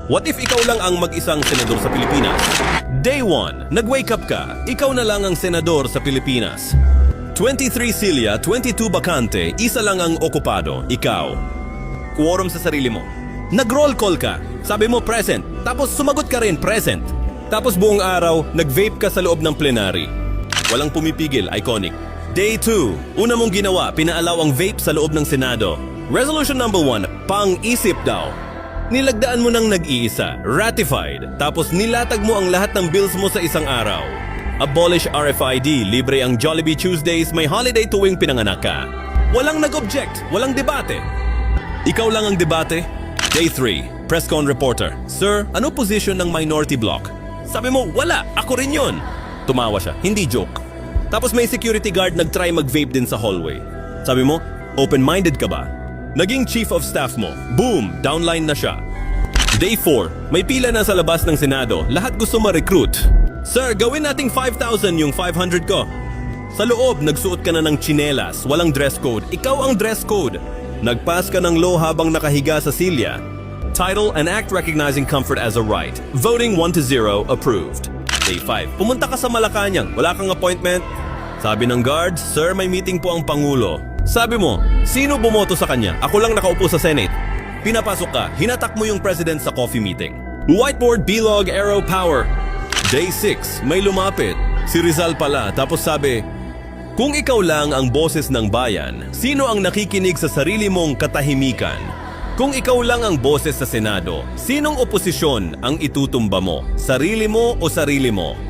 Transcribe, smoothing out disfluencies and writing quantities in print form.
What if ikaw lang ang mag-isang senador sa Pilipinas? Day 1, nag-wake up ka, ikaw na lang ang senador sa Pilipinas. 23 silya, 22 bakante, isa lang ang okupado, ikaw. Quorum sa sarili mo. Nag-roll call ka, sabi mo present, tapos sumagot ka rin present. Tapos buong araw, nag-vape ka sa loob ng plenary. Walang pumipigil, iconic. Day 2, una mong ginawa, pinaalaw ang vape sa loob ng Senado. Resolution number 1, pang-isip daw. Nilagdaan mo ng nag-iisa, ratified, tapos nilatag mo ang lahat ng bills mo sa isang araw. Abolish RFID, libre ang Jollibee Tuesdays, may holiday tuwing pinanganak ka. Walang nag-object, walang debate. Ikaw lang ang debate? Day 3, press con reporter. Sir, ano position ng minority bloc? Sabi mo, wala, ako rin yun. Tumawa siya, hindi joke. Tapos may security guard nag-try mag-vape din sa hallway. Sabi mo, open-minded ka ba? Naging chief of staff mo. Boom! Downline na siya. Day 4. May pila na sa labas ng Senado. Lahat gusto ma-recruit. Sir, gawin nating 5,000 yung 500 ko. Sa loob, nagsuot ka na ng tsinelas. Walang dress code. Ikaw ang dress code. Nagpass ka ng law habang nakahiga sa silya. Title, an act recognizing comfort as a right. Voting 1-0, approved. Day 5. Pumunta ka sa Malacanang. Wala kang appointment. Sabi ng guards, Sir, may meeting po ang Pangulo. Sabi mo, sino bumoto sa kanya? Ako lang nakaupo sa Senate. Pinapasok ka, hinatak mo yung president sa coffee meeting. Whiteboard, bilog, arrow, power. Day 6, may lumapit. Si Rizal pala, tapos sabi, kung ikaw lang ang boses ng bayan, sino ang nakikinig sa sarili mong katahimikan? Kung ikaw lang ang boses sa Senado, sinong oposisyon ang itutumba mo? Sarili mo o sarili mo?